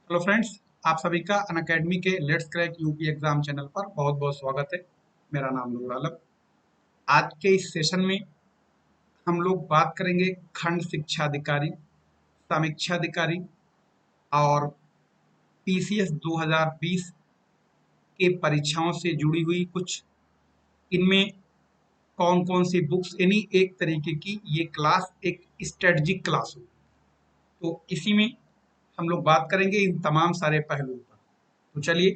Hello friends, आप सभी का अनअकैडमी के let's crack UP exam channel पर बहुत बहुत स्वागत है। मेरा नाम नूर आलम। आज के इस सेशन में हम लोग बात करेंगे खंड शिक्षा अधिकारी, समीक्षा अधिकारी और पीसीएस 2020 के परीक्षाओं से जुड़ी हुई कुछ इनमें कौन कौन सी बुक्स, यानी एक तरीके की ये क्लास एक स्ट्रेटजिक क्लास होगी। तो इसी में हम लोग बात करेंगे इन तमाम सारे पहलुओं पर। तो चलिए,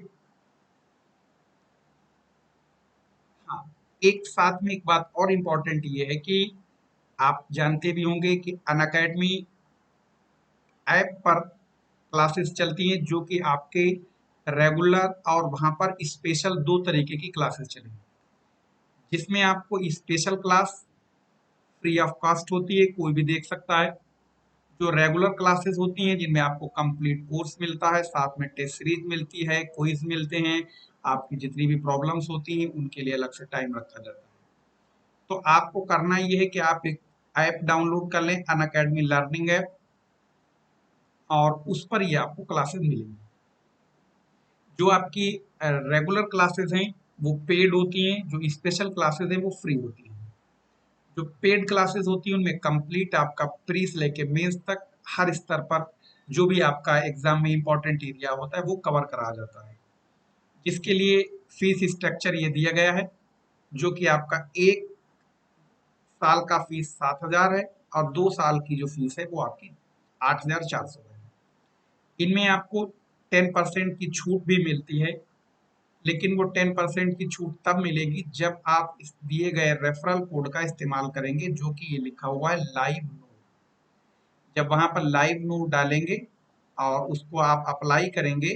हाँ, एक साथ में एक बात और इम्पोर्टेंट ये है कि आप जानते भी होंगे कि अनअकैडमी ऐप पर क्लासेस चलती हैं, जो कि आपके रेगुलर और वहाँ पर स्पेशल दो तरीके की क्लासेस चलेंगी, जिसमें आपको special class free of cost होती है, कोई भी देख सकता है। जो रेगुलर क्लासेस होती हैं जिनमें आपको कंप्लीट कोर्स मिलता है, साथ में टेस्ट सीरीज मिलती है, क्विज मिलते हैं, आपकी जितनी भी प्रॉब्लम्स होती हैं उनके लिए अलग से टाइम रखा जाता है। तो आपको करना ये है कि आप एक ऐप डाउनलोड कर लें, अनअकैडमी लर्निंग ऐप, और उस पर ये आपको क्लासेस मिलेंगी। जो आपकी रेगुलर क्लासेस हैं वो पेड होती हैं, जो स्पेशल क्लासेस हैं वो फ्री होती हैं। जो पेड क्लासेस होती हैं उनमें कंप्लीट आपका प्री से लेके मेंस तक हर स्तर पर जो भी आपका एग्जाम में इंपॉर्टेंट एरिया होता है वो कवर करा जाता है, जिसके लिए फीस स्ट्रक्चर ये दिया गया है, जो कि आपका एक साल का फीस 7,000 है और 2 साल की जो फीस है वो आपकी 8,400 है। इनमें आपको 10% की छूट भी मिलती है, लेकिन वो 10% की छूट तब मिलेगी जब आप इस दिए गए रेफरल कोड का इस्तेमाल करेंगे, जो कि ये लिखा हुआ है लाइव नो। जब वहां पर लाइव नो डालेंगे और उसको आप अप्लाई करेंगे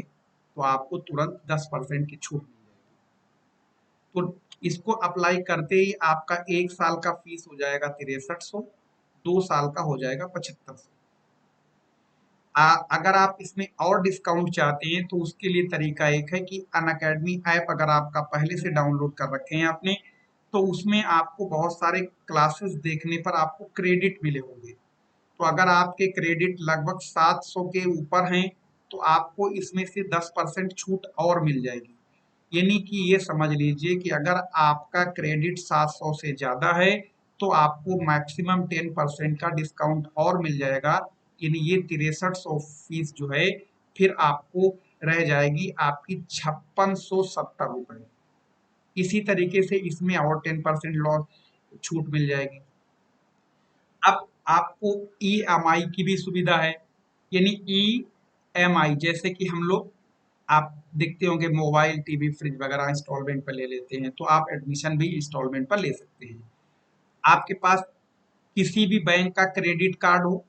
तो आपको तुरंत 10% की छूट मिल जाएगी। तो इसको अप्लाई करते ही आपका एक साल का फीस हो जाएगा 6300, 2 साल का हो जाएगा 7500। अगर आप इसमें और डिस्काउंट चाहते हैं तो उसके लिए तरीका एक है कि अनअकैडमी ऐप अगर आपका पहले से डाउनलोड कर रखे हैं आपने, तो उसमें आपको बहुत सारे क्लासेस देखने पर आपको क्रेडिट मिले होंगे। तो अगर आपके क्रेडिट लगभग 700 के ऊपर हैं तो आपको इसमें से 10% छूट और मिल जाएगी। यानी कि ये समझ लीजिए कि अगर आपका क्रेडिट 700 से ज़्यादा है तो आपको मैक्सिमम 10% का डिस्काउंट और मिल जाएगा। यानी ये 6300 फीस जो है फिर आपको रह जाएगी आपकी 5670 रुपये। इसी तरीके से इसमें और 10% लॉस छूट मिल जाएगी। अब आपको ईएमआई की भी सुविधा है, यानी ईएमआई जैसे कि हम लोग, आप देखते होंगे मोबाइल, टीवी, फ्रिज वगैरह इंस्टॉलमेंट पर ले लेते हैं, तो आप एडमिशन भी इंस्टॉलमेंट पर ले सकते हैं। आपके पास किसी भी बैंक का क्रेडिट कार्ड हो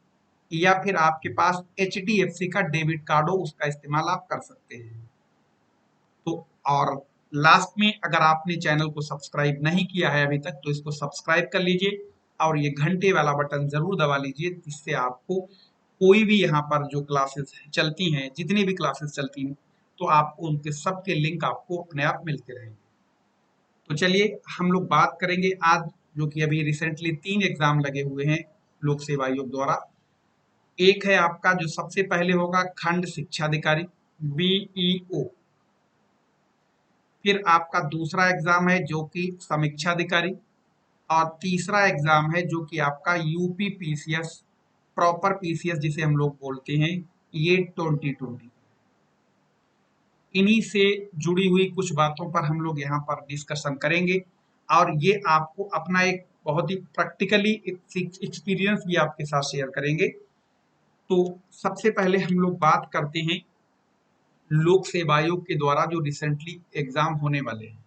या फिर आपके पास एचडीएफसी का डेबिट कार्ड हो, उसका इस्तेमाल आप कर सकते हैं। तो और लास्ट में, अगर आपने चैनल को सब्सक्राइब नहीं किया है अभी तक तो इसको सब्सक्राइब कर लीजिए और ये घंटे वाला बटन जरूर दबा लीजिए, जिससे आपको कोई भी यहाँ पर जो क्लासेस चलती हैं, जितनी भी क्लासेस चलती हैं, तो आपको उनके सबके लिंक आपको अपने आप मिलते रहेंगे। तो चलिए, हम लोग बात करेंगे आज, जो कि अभी रिसेंटली 3 एग्जाम लगे हुए हैं लोक सेवा आयोग द्वारा। एक है आपका जो सबसे पहले होगा खंड शिक्षा अधिकारी, बीईओ। फिर आपका दूसरा एग्जाम है जो कि समीक्षा अधिकारी, और तीसरा एग्जाम है जो कि आपका यूपी पीसीएस, प्रॉपर पीसीएस जिसे हम लोग बोलते हैं, ये 2020। इन्हीं से जुड़ी हुई कुछ बातों पर हम लोग यहाँ पर डिस्कशन करेंगे, और ये आपको अपना एक बहुत ही प्रैक्टिकली एक्सपीरियंस भी आपके साथ शेयर करेंगे। तो सबसे पहले हम लोग बात करते हैं लोक सेवा आयोग के द्वारा जो रिसेंटली एग्जाम होने वाले हैं।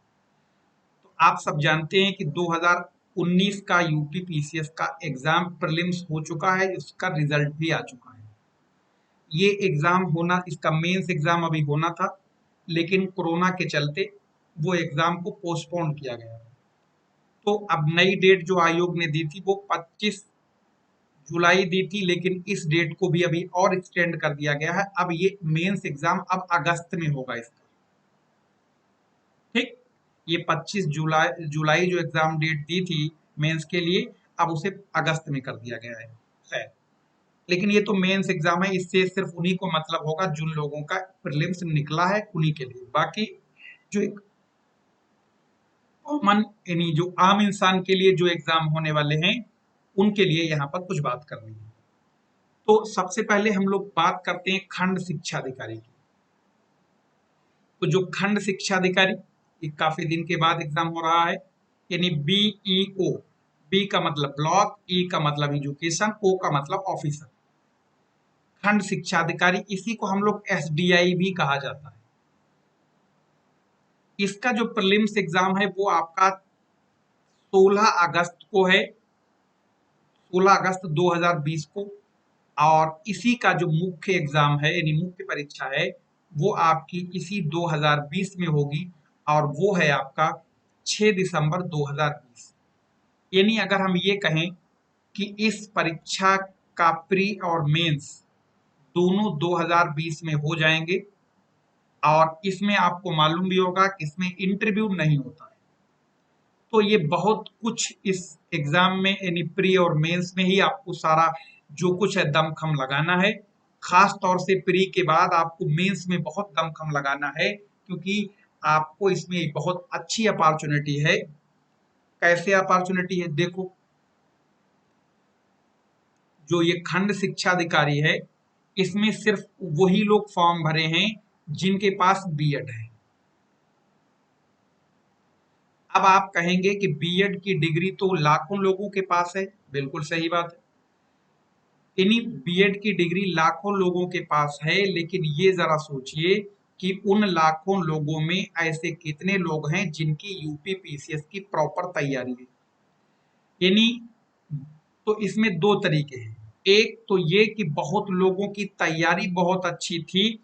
तो आप सब जानते हैं कि 2019 का यूपी पीसीएस का एग्जाम प्रीलिम्स हो चुका है, इसका रिजल्ट भी आ चुका है। ये एग्जाम होना, इसका मेंस एग्जाम अभी होना था, लेकिन कोरोना के चलते वो एग्जाम को पोस्टपोन किया गया। तो अब नई डेट जो आयोग ने दी थी वो 25 जुलाई दी थी, लेकिन इस डेट को भी अभी और एक्सटेंड कर दिया गया है। अब ये मेंस एग्जाम अब अगस्त में होगा इसका। ठीक, ये 25 जुलाई जुलाई जो एग्जाम डेट दी थी मेंस के लिए, अब उसे अगस्त में कर दिया गया है। खैर, लेकिन ये तो मेंस एग्जाम है, इससे सिर्फ उन्हीं को मतलब होगा जिन लोगों का प्रीलिम्स निकला है, उन्हीं के लिए। बाकी जो एक कॉमन यानी जो आम इंसान के लिए जो एग्जाम होने वाले हैं, उनके लिए यहाँ पर कुछ बात करनी है। तो सबसे पहले हम लोग बात करते हैं खंड शिक्षा अधिकारी की। तो जो खंड शिक्षा अधिकारी, ये काफी दिन के बाद एग्जाम हो रहा है, यानी BEO। बी का मतलब ब्लॉक, ई का मतलब एजुकेशन, ओ का मतलब ऑफिसर। खंड शिक्षा अधिकारी, इसी को हम लोग SDI भी कहा जाता है। इसका जो प्रीलिम्स एग्जाम है वो आपका 16 अगस्त को है, 16 अगस्त 2020 को। और इसी का जो मुख्य एग्जाम है यानी मुख्य परीक्षा है, वो आपकी इसी 2020 में होगी, और वो है आपका 6 दिसंबर 2020। यानी अगर हम ये कहें कि इस परीक्षा का प्री और मेंस दोनों 2020 में हो जाएंगे, और इसमें आपको मालूम भी होगा कि इसमें इंटरव्यू नहीं होता है। तो ये बहुत कुछ इस एग्जाम में यानी प्री और मेंस में ही आपको सारा जो कुछ है दमखम लगाना है। खास तौर से प्री के बाद आपको मेंस में बहुत दमखम लगाना है, क्योंकि आपको इसमें बहुत अच्छी अपॉर्चुनिटी है। कैसे अपॉर्चुनिटी है देखो, जो ये खंड शिक्षा अधिकारी है, इसमें सिर्फ वही लोग फॉर्म भरे हैं जिनके पास बीएड है। अब आप कहेंगे कि बीएड की डिग्री तो लाखों लोगों के पास है, बिल्कुल सही बात है। इन्हीं बीएड की डिग्री लाखों लोगों के पास है, लेकिन ये जरा सोचिए कि उन लाखों लोगों में ऐसे कितने लोग हैं जिनकी यूपी पीसीएस की प्रॉपर तैयारी है। यानी तो इसमें दो तरीके हैं। एक तो ये कि बहुत लोगों की तैयारी बहुत अच्छी थी,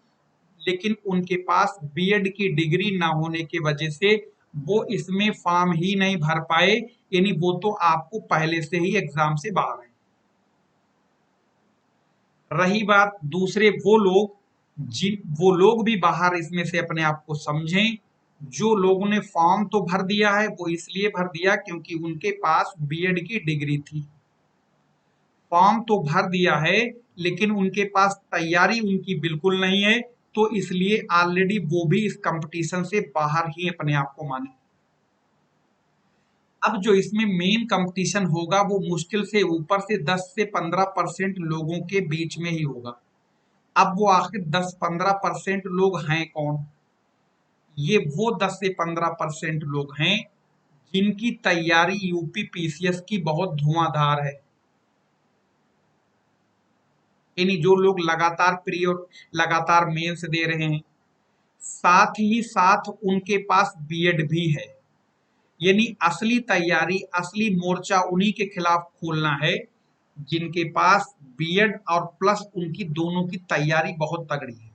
लेकिन उनके पास बीएड की डिग्री ना होने की वजह से वो इसमें फॉर्म ही नहीं भर पाए, यानी वो तो आपको पहले से ही एग्जाम से बाहर है। रही बात दूसरे वो लोग, जिन वो लोग भी बाहर इसमें से अपने आप को समझें, जो लोगों ने फॉर्म तो भर दिया है वो इसलिए भर दिया क्योंकि उनके पास बीएड की डिग्री थी। फॉर्म तो भर दिया है, लेकिन उनके पास तैयारी उनकी बिल्कुल नहीं है, तो इसलिए ऑलरेडी वो भी इस कंपटीशन से बाहर ही अपने आप को माने। अब जो इसमें मेन कंपटीशन होगा वो मुश्किल से ऊपर से 10 से 15% लोगों के बीच में ही होगा। अब वो आखिर 10-15% लोग हैं कौन? ये वो 10 से 15% लोग हैं जिनकी तैयारी यूपी पीसीएस की बहुत धुआंधार है। यानी जो लोग लगातार प्री और लगातार मेंस दे रहे हैं, साथ ही साथ उनके पास बीएड भी है। यानी असली तैयारी, असली मोर्चा उन्हीं के खिलाफ खोलना है जिनके पास बीएड और प्लस उनकी दोनों की तैयारी बहुत तगड़ी है।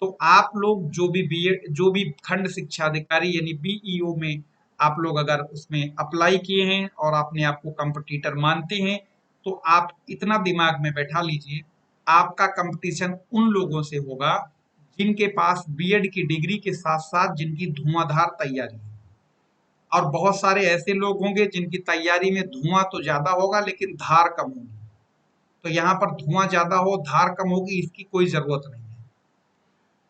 तो आप लोग जो भी बीएड, जो भी खंड शिक्षा अधिकारी यानी बीईओ में आप लोग अगर उसमें अप्लाई किए हैं और अपने आप को कंपटीटर मानते हैं, तो आप इतना दिमाग में बैठा लीजिए, आपका कंपटीशन उन लोगों से होगा जिनके पास बीएड की डिग्री के साथ साथ जिनकी धुआंधार तैयारी है। और बहुत सारे ऐसे लोग होंगे जिनकी तैयारी में धुआं तो ज्यादा होगा लेकिन धार कम होगी। तो यहाँ पर धुआं ज्यादा हो धार कम होगी, इसकी कोई जरूरत नहीं है।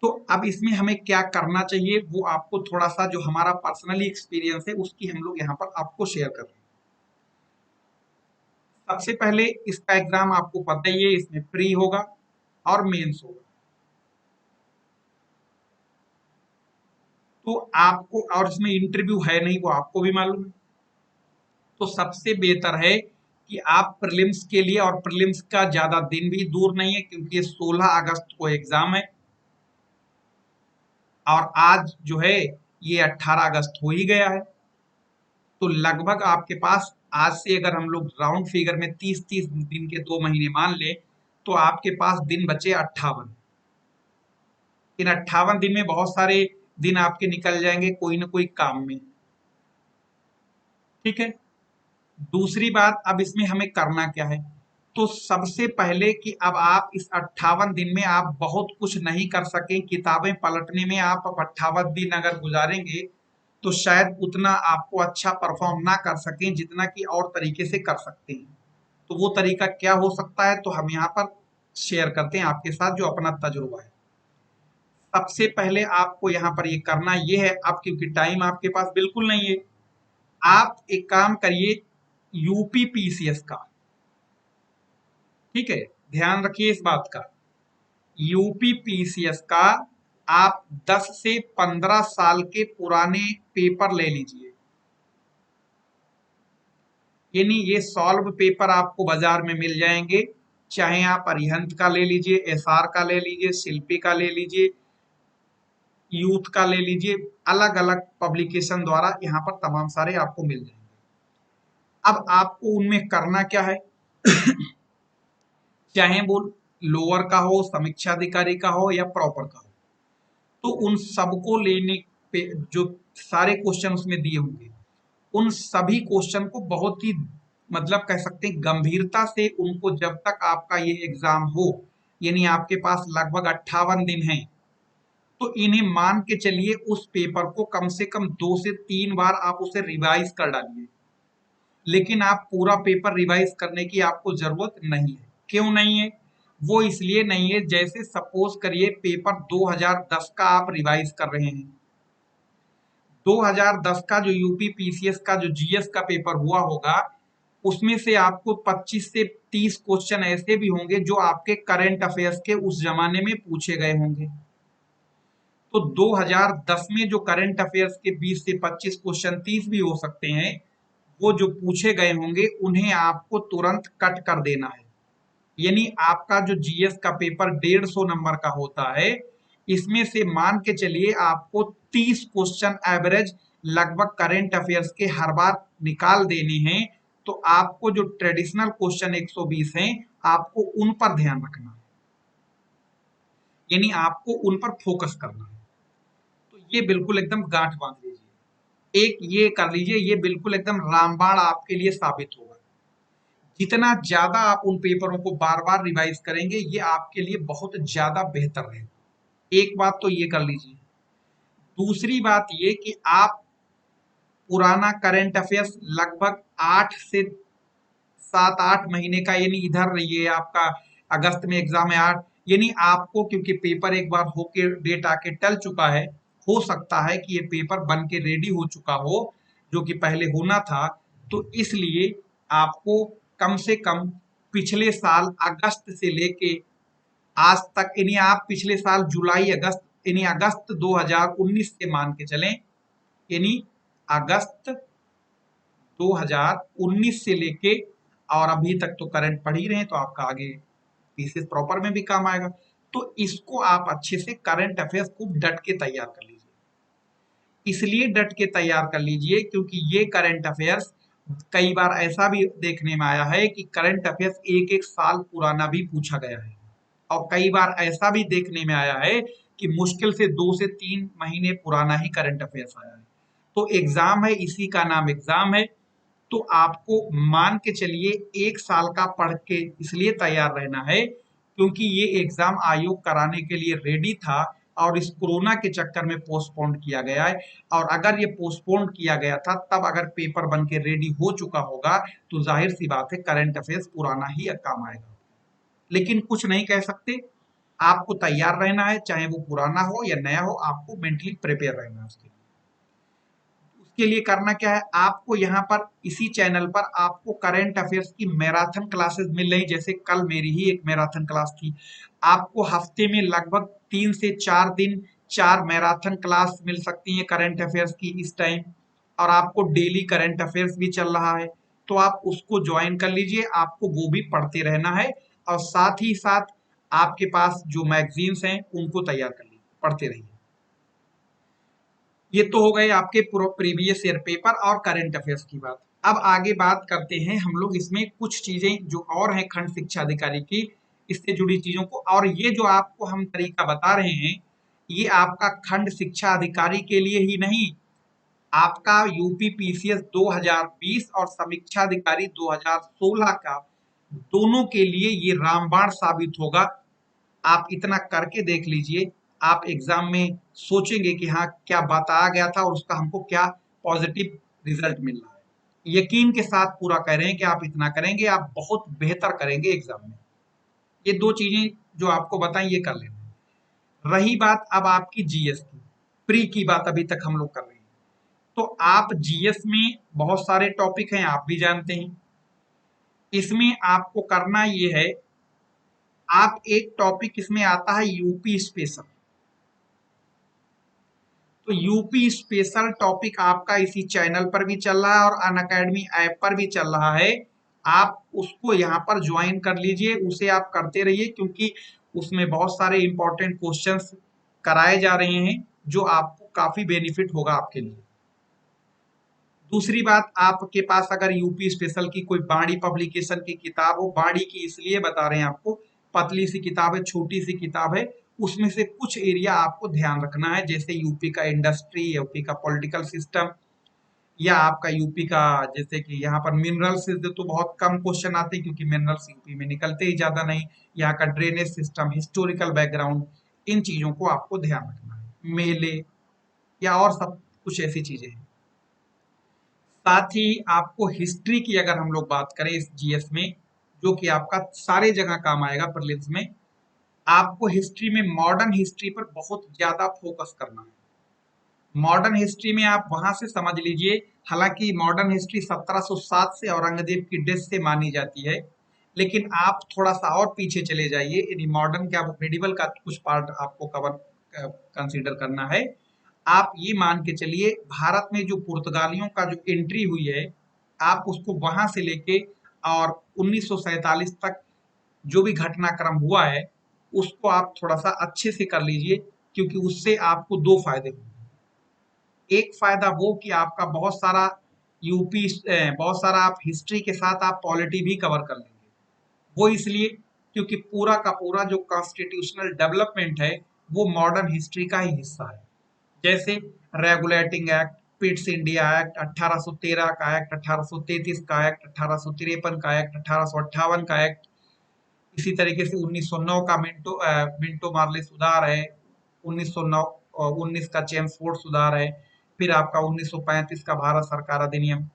तो अब इसमें हमें क्या करना चाहिए वो आपको थोड़ा सा जो हमारा पर्सनली एक्सपीरियंस है उसकी हम लोग यहाँ पर आपको शेयर कर रहे हैं। सबसे पहले इसका एग्जाम आपको पता ही है, इसमें प्री होगा और मेंस होगा। तो आपको, और इसमें इंटरव्यू है नहीं वो आपको भी मालूम है। तो सबसे बेहतर है कि आप प्रीलिम्स के लिए, और प्रीलिम्स का ज्यादा दिन भी दूर नहीं है क्योंकि 16 अगस्त को एग्जाम है, और आज जो है ये 18 अगस्त हो ही गया है। तो लगभग आपके पास आज से अगर हम लोग राउंड फिगर में 30-30 दिन के 2 महीने मान ले, तो आपके पास दिन बचे 58। इन 58 दिन में बहुत सारे दिन आपके निकल जाएंगे कोई ना कोई काम में। ठीक है। दूसरी बात, अब इसमें हमें करना क्या है? तो सबसे पहले कि अब आप इस 58 दिन में आप बहुत कुछ नहीं कर सके, किताबें पलटने में आप अब 58 दिन अगर गुजारेंगे तो शायद उतना आपको अच्छा परफॉर्म ना कर सकें जितना कि और तरीके से कर सकते हैं। तो वो तरीका क्या हो सकता है, तो हम यहाँ पर शेयर करते हैं आपके साथ जो अपना तजुर्बा है। सबसे पहले आपको यहाँ पर ये करना ये है, अब क्योंकि टाइम आपके पास बिल्कुल नहीं है, आप एक काम करिए यूपी पीसीएस का, ठीक है, ध्यान रखिए इस बात का, यूपी पीसीएस का आप 10 से 15 साल के पुराने पेपर ले लीजिए। यानी ये सॉल्व पेपर आपको बाजार में मिल जाएंगे, चाहे आप अरिहंत का ले लीजिए, एसआर का ले लीजिए, शिल्पी का ले लीजिए, यूथ का ले लीजिए, अलग अलग पब्लिकेशन द्वारा यहाँ पर तमाम सारे आपको मिल जाएंगे। अब आपको उनमें करना क्या है चाहे वो लोअर का हो, समीक्षा अधिकारी का हो या प्रॉपर का हो, तो उन सबको लेने पे जो सारे क्वेश्चन उसमें दिए होंगे, उन सभी क्वेश्चन को बहुत ही मतलब कह सकते हैं गंभीरता से उनको, जब तक आपका ये एग्जाम हो, यानी आपके पास लगभग 58 दिन है, तो इन्हें मान के चलिए उस पेपर को कम से कम 2 से 3 बार आप उसे रिवाइज कर डालिए। लेकिन आप पूरा पेपर रिवाइज करने की आपको जरूरत नहीं है। क्यों नहीं है? वो इसलिए नहीं है, जैसे सपोज करिए पेपर 2010 का आप रिवाइज कर रहे हैं, 2010 का जो यूपी पीसीएस का जो जीएस का पेपर हुआ होगा, उसमें से आपको 25 से 30 क्वेश्चन ऐसे भी होंगे जो आपके करंट अफेयर्स के उस जमाने में पूछे गए होंगे। तो 2010 में जो करंट अफेयर्स के 20 से 25 क्वेश्चन, 30 भी हो सकते हैं, वो जो पूछे गए होंगे उन्हें आपको तुरंत कट कर देना है। यानी आपका जो जीएस का पेपर 150 नंबर का होता है, इसमें से मान के चलिए आपको 30 क्वेश्चन एवरेज लगभग करंट अफेयर्स के हर बार निकाल देने हैं। तो आपको जो ट्रेडिशनल क्वेश्चन 120 हैं, आपको उन पर ध्यान रखना है, यानी आपको उन पर फोकस करना है। तो ये बिल्कुल एकदम गांठ बांध लीजिए, एक ये कर लीजिए, ये बिल्कुल एकदम रामबाण आपके लिए साबित होगा। जितना ज्यादा आप उन पेपरों को बार बार रिवाइज करेंगे, ये आपके लिए बहुत ज्यादा बेहतर रहेगा। एक बात तो ये कर लीजिए। दूसरी बात ये कि आप पुराना करंट अफेयर्स लगभग 8 से 7-8 महीने का, यानी इधर ये आपका अगस्त में एग्जाम है 8, यानी आपको क्योंकि पेपर एक बार होके डेट आके टल चुका है, हो सकता है कि ये पेपर बन के रेडी हो चुका हो, जो कि पहले होना था। तो इसलिए आपको कम से कम पिछले साल अगस्त से लेके आज तक, यानी आप पिछले साल जुलाई अगस्त, यानी अगस्त 2019 से मान के चलें, यानी अगस्त 2019 से लेके और अभी तक तो करंट पढ़ ही रहे हैं, तो आपका आगे पीसीएस प्रॉपर में भी काम आएगा। तो इसको आप अच्छे से करंट अफेयर्स को डट के तैयार कर लीजिए। इसलिए डट के तैयार कर लीजिए क्योंकि ये करंट अफेयर्स कई बार ऐसा भी देखने में आया है कि करंट अफेयर्स एक एक साल पुराना भी पूछा गया है, और कई बार ऐसा भी देखने में आया है कि मुश्किल से 2 से 3 महीने पुराना ही करंट अफेयर्स आया है। तो एग्जाम है, इसी का नाम एग्जाम है। तो आपको मान के चलिए 1 साल का पढ़ के इसलिए तैयार रहना है क्योंकि ये एग्जाम आयोग कराने के लिए रेडी था, और इस कोरोना के चक्कर में पोस्टपोन किया गया है। और अगर ये पोस्टपोन किया गया था, तब अगर पेपर बन के रेडी हो चुका होगा, तो जाहिर सी बात है करंट अफेयर्स पुराना ही काम आएगा। लेकिन कुछ नहीं कह सकते, आपको तैयार रहना है, चाहे वो पुराना हो या नया हो, आपको मेंटली प्रिपेयर रहना है उसके लिए। उसके लिए करना क्या है, आपको यहाँ पर इसी चैनल पर आपको करंट अफेयर्स की मैराथन क्लासेस मिल रही, जैसे कल मेरी ही एक मैराथन क्लास थी। आपको हफ्ते में लगभग 3 से 4 दिन 4 मैराथन क्लास मिल सकती है करंट अफेयर्स की इस टाइम, और आपको डेली करंट अफेयर्स भी चल रहा है, तो आप उसको ज्वाइन कर लीजिए। आपको वो भी पढ़ते रहना है, और साथ ही साथ आपके पास जो मैगजीन्स हैं उनको तैयार कर लीजिए, पढ़ते रहिए। ये तो हो गए आपके प्रीवियस ईयर पेपर और करंट अफेयर्स की बात। अब आगे बात करते हैं हम लोग इसमें कुछ चीजें जो और हैं खंड शिक्षा अधिकारी की, इससे जुड़ी चीजों को। और ये जो आपको हम तरीका बता रहे हैं, ये आपका खंड शिक्षा अधिकारी के लिए ही नहीं, आपका यूपी पीसीएस 2020 और समीक्षा अधिकारी 2016 का, दोनों के लिए ये रामबाण साबित होगा। आप इतना करके देख लीजिए, आप एग्जाम में सोचेंगे कि हाँ क्या बताया गया था और उसका हमको क्या पॉजिटिव रिजल्ट मिल रहा है। यकीन के साथ पूरा कह रहे हैं कि आप इतना करेंगे आप बहुत बेहतर करेंगे एग्जाम में। ये 2 चीजें जो आपको बताएं ये कर लेना। रही बात अब आपकी जीएस की, प्री की बात अभी तक हम लोग कर रहे हैं। तो आप जीएस में बहुत सारे टॉपिक हैं, आप भी जानते हैं। इसमें आपको करना ये है, आप एक टॉपिक इसमें आता है यूपी स्पेशल। तो यूपी स्पेशल टॉपिक आपका इसी चैनल पर भी चल रहा है और अनअकैडमी ऐप पर भी चल रहा है। आप उसको यहाँ पर ज्वाइन कर लीजिए, उसे आप करते रहिए, क्योंकि उसमें बहुत सारे इंपॉर्टेंट क्वेश्चंस कराए जा रहे हैं जो आपको काफी बेनिफिट होगा आपके लिए। दूसरी बात, आपके पास अगर यूपी स्पेशल की कोई बाड़ी पब्लिकेशन की किताब हो, बाड़ी की इसलिए बता रहे हैं आपको, पतली सी किताब है, छोटी सी किताब है, उसमें से कुछ एरिया आपको ध्यान रखना है, जैसे यूपी का इंडस्ट्री, यूपी का पॉलिटिकल सिस्टम, या आपका यूपी का, जैसे कि यहाँ पर मिनरल्स से तो बहुत कम क्वेश्चन आते हैं क्योंकि मिनरल्स यूपी में निकलते ही ज्यादा नहीं। यहाँ का ड्रेनेज सिस्टम, हिस्टोरिकल बैकग्राउंड, इन चीजों को आपको ध्यान रखना है। मेले या और सब कुछ ऐसी चीजें हैं। साथ ही आपको हिस्ट्री की अगर हम लोग बात करें इस जीएस में, जो कि आपका सारे जगह काम आएगा प्रीलिम्स में, आपको हिस्ट्री में मॉडर्न हिस्ट्री पर बहुत ज्यादा फोकस करना है। मॉडर्न हिस्ट्री में आप वहां से समझ लीजिए, हालांकि मॉडर्न हिस्ट्री 1707 से औरंगजेब की डेथ से मानी जाती है, लेकिन आप थोड़ा सा और पीछे चले जाइए, यानी मॉडर्न क्या मेडिवल का कुछ पार्ट आपको कवर कंसीडर करना है। आप ये मान के चलिए, भारत में जो पुर्तगालियों का जो एंट्री हुई है, आप उसको वहां से लेके और 1947 तक जो भी घटनाक्रम हुआ है, उसको आप थोड़ा सा अच्छे से कर लीजिए, क्योंकि उससे आपको दो फायदे होंगे। एक फायदा वो कि आपका बहुत सारा यूपी, बहुत सारा आप हिस्ट्री के साथ आप पॉलिटी भी कवर कर लेंगे। वो इसलिए क्योंकि पूरा का पूरा जो कॉन्स्टिट्यूशनल डेवलपमेंट है वो मॉडर्न हिस्ट्री का ही हिस्सा है। जैसे regulating act, Pitt's India act, 1813 का एक्ट, 1833 का एक्ट, 1853 का एक्ट, 1858 का एक्ट, इसी तरीके से 1909 का मिंटो मार्ले सुधार है, 1909 19 का चेम्सफोर्ड सुधार है, फिर आपका 1935 का भारत सरकार अधिनियम,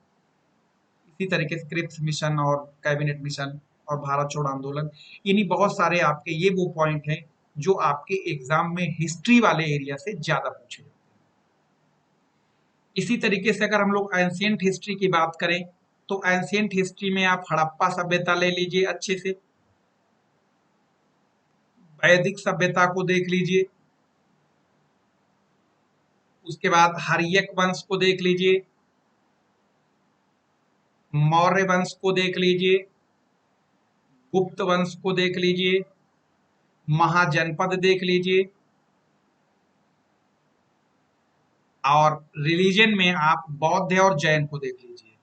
इसी तरीके से क्रिप्स मिशन और कैबिनेट मिशन और भारत छोड़ो आंदोलन। इन्हीं बहुत सारे आपके ये वो पॉइंट हैं जो आपके एग्जाम में हिस्ट्री वाले एरिया से ज्यादा पूछे जाते हैं। इसी तरीके से अगर हम लोग एंशियंट हिस्ट्री की बात करें, तो एंशियंट हिस्ट्री में आप हड़प्पा सभ्यता ले लीजिए अच्छे से, वैदिक सभ्यता को देख लीजिए, उसके बाद हर्यक वंश को देख लीजिए, मौर्य वंश को देख लीजिए, गुप्त वंश को देख लीजिए, महाजनपद देख लीजिए, और रिलीजन में आप बौद्ध और जैन को देख लीजिए।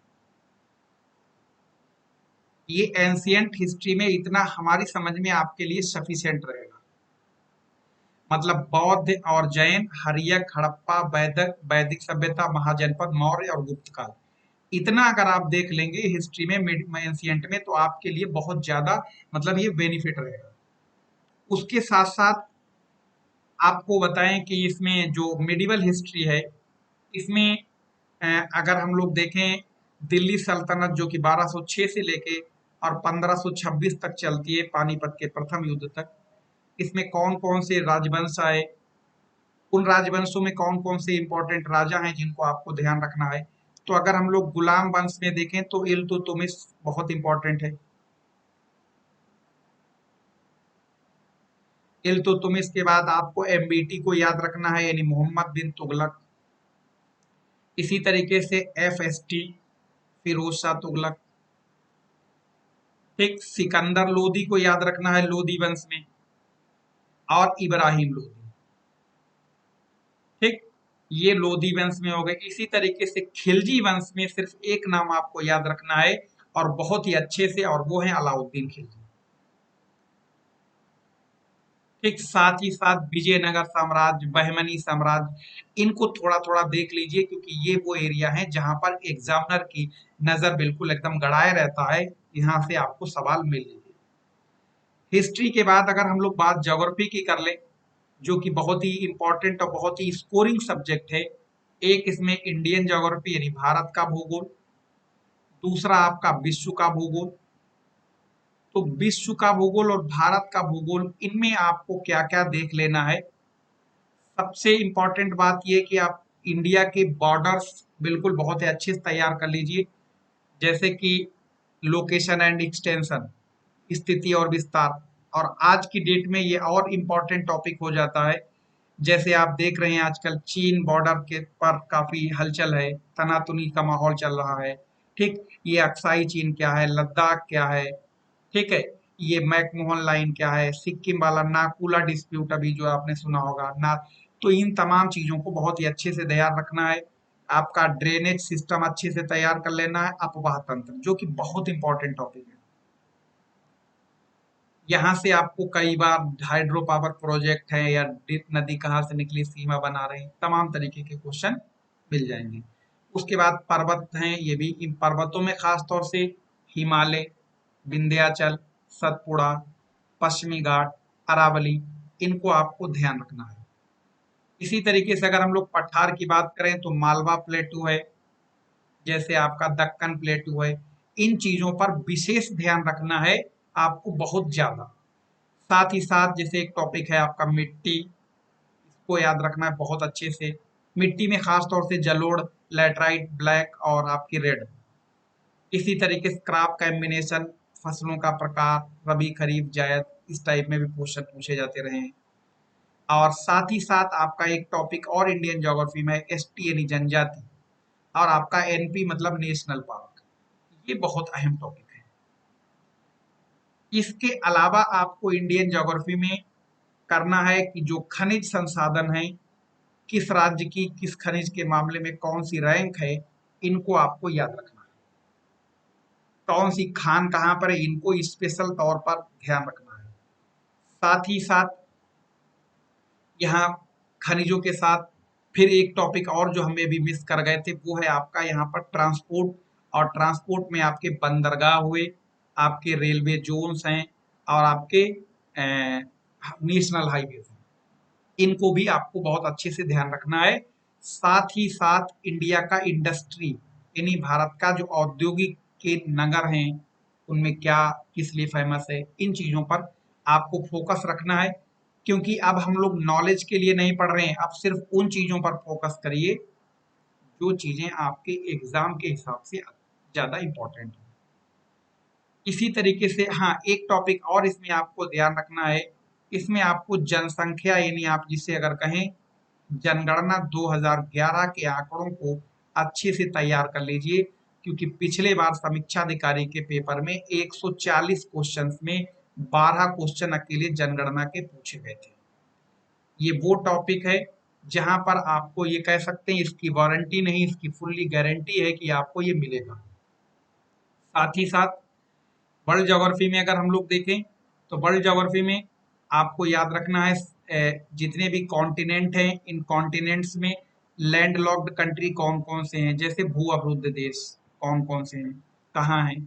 ये एंशियंट हिस्ट्री में इतना हमारी समझ में आपके लिए सफिशिएंट रहेगा। मतलब बौद्ध और जैन, हर्यक, हड़प्पा, वैदिक वैदिक सभ्यता, महाजनपद, मौर्य और गुप्त काल, इतना अगर आप देख लेंगे हिस्ट्री में एंशियंट में, तो आपके लिए बहुत ज्यादा मतलब ये बेनिफिट रहेगा। उसके साथ साथ आपको बताएं कि इसमें जो मिडिवल हिस्ट्री है, इसमें अगर हम लोग देखें, दिल्ली सल्तनत जो कि 1206 से लेके और 1526 तक चलती है, पानीपत के प्रथम युद्ध तक, इसमें कौन कौन से राजवंश आए, उन राजवंशों में कौन कौन से इंपॉर्टेंट राजा हैं जिनको आपको ध्यान रखना है। तो अगर हम लोग गुलाम वंश में देखें तो इल्तुतमिश बहुत इंपॉर्टेंट है। इल्तुतमिश के बाद आपको एमबीटी को याद रखना है, यानी मोहम्मद बिन तुगलक। इसी तरीके से एफएसटी, फिरोज शाह तुगलक। ठीक, सिकंदर लोदी को याद रखना है लोदी वंश में, और इब्राहिम लोदी। ठीक, ये लोदी वंश में हो गए। इसी तरीके से खिलजी वंश में सिर्फ एक नाम आपको याद रखना है, और बहुत ही अच्छे से, और वो है अलाउद्दीन खिलजी। ठीक, साथ ही साथ विजयनगर साम्राज्य, बहमनी साम्राज्य, इनको थोड़ा थोड़ा देख लीजिए, क्योंकि ये वो एरिया है जहां पर एग्जामिनर की नजर बिल्कुल एकदम गड़ाए रहता है, यहाँ से आपको सवाल मिल जाए। हिस्ट्री के बाद अगर हम लोग बात ज्योग्राफी की कर ले, जो कि बहुत ही इंपॉर्टेंट और बहुत ही स्कोरिंग सब्जेक्ट है, एक इसमें इंडियन ज्योग्राफी यानी भारत का भूगोल, दूसरा आपका विश्व का भूगोल। तो विश्व का भूगोल और भारत का भूगोल, इनमें आपको क्या क्या देख लेना है। सबसे इंपॉर्टेंट बात यह कि आप इंडिया के बॉर्डर्स बिल्कुल बहुत ही अच्छे से तैयार कर लीजिए, जैसे कि लोकेशन एंड एक्सटेंशन, स्थिति और विस्तार। और आज की डेट में ये और इम्पोर्टेंट टॉपिक हो जाता है। जैसे आप देख रहे हैं आजकल चीन बॉर्डर के पर काफी हलचल है, तनातनी का माहौल चल रहा है। ठीक, ये अक्साई चीन क्या है, लद्दाख क्या है, ठीक है, ये मैकमोहन लाइन क्या है, सिक्किम वाला नाकूला डिस्प्यूट अभी जो आपने सुना होगा ना। तो इन तमाम चीजों को बहुत ही अच्छे से ध्यान रखना है। आपका ड्रेनेज सिस्टम अच्छे से तैयार कर लेना है, अपवाह तंत्र, जो कि बहुत इंपॉर्टेंट टॉपिक है। यहाँ से आपको कई बार हाइड्रो पावर प्रोजेक्ट है या नदी कहाँ से निकली, सीमा बना रहे हैं, तमाम तरीके के क्वेश्चन मिल जाएंगे। उसके बाद पर्वत हैं, ये भी इन पर्वतों में खास तौर से हिमालय, विंध्याचल, सतपुड़ा, पश्चिमी घाट, अरावली, इनको आपको ध्यान रखना है। इसी तरीके से अगर हम लोग पठार की बात करें तो मालवा प्लेटू है, जैसे आपका दक्कन प्लेटू है। इन चीजों पर विशेष ध्यान रखना है आपको, बहुत ज्यादा। साथ ही साथ जैसे एक टॉपिक है आपका मिट्टी, इसको याद रखना है बहुत अच्छे से। मिट्टी में खास तौर से जलोढ़, लैटराइट, ब्लैक और आपकी रेड। इसी तरीके से क्रॉप कॉम्बिनेशन, फसलों का प्रकार, रबी, खरीफ, जायद, इस टाइप में भी क्वेश्चन पूछे जाते रहे हैं। और साथ ही साथ आपका एक टॉपिक और इंडियन ज्योग्राफी में एसटी यानी जनजाति, और आपका एनपी मतलब नेशनल पार्क। ये बहुत अहम टॉपिक है। इसके अलावा आपको इंडियन ज्योग्राफी में करना है कि जो खनिज संसाधन है, किस राज्य की किस खनिज के मामले में कौन सी रैंक है, इनको आपको याद रखना है। कौन सी खान कहाँ पर है, इनको स्पेशल तौर पर ध्यान रखना है। साथ ही साथ यहाँ खनिजों के साथ फिर एक टॉपिक और जो हमें भी मिस कर गए थे, वो है आपका यहाँ पर ट्रांसपोर्ट। और ट्रांसपोर्ट में आपके बंदरगाह हुए, आपके रेलवे जोन्स हैं, और आपके नेशनल हाईवे, इनको भी आपको बहुत अच्छे से ध्यान रखना है। साथ ही साथ इंडिया का इंडस्ट्री, यानी भारत का जो औद्योगिक के नगर हैं, उनमें क्या किस लिए फेमस है, इन चीजों पर आपको फोकस रखना है। क्योंकि अब हम लोग नॉलेज के लिए नहीं पढ़ रहे हैं, अब सिर्फ उन चीजों पर फोकस करिए जो चीजें आपके एग्जाम के हिसाब से ज्यादा इंपॉर्टेंट है। इसी तरीके से हाँ, एक टॉपिक और इसमें आपको ध्यान रखना है। इसमें आपको जनसंख्या, यानी आप जिसे अगर कहें जनगणना 2011 के आंकड़ों को अच्छे से तैयार कर लीजिए। क्योंकि पिछले बार समीक्षा अधिकारी के पेपर में 140 क्वेश्चंस में 12 क्वेश्चन अकेले जनगणना के पूछे गए थे। ये वो टॉपिक है जहां पर आपको ये कह सकते हैं, इसकी वारंटी नहीं, इसकी फुल्ली गारंटी है कि आपको ये मिलेगा। साथ ही साथ वर्ल्ड ज्योग्राफी में अगर हम लोग देखें तो वर्ल्ड ज्योग्राफी में आपको याद रखना है जितने भी कॉन्टिनेंट हैं, इन कॉन्टिनेंट्स में लैंड लॉक्ड कंट्री कौन कौन से हैं, जैसे भू अवरुद्ध देश कौन कौन से हैं, कहाँ हैं।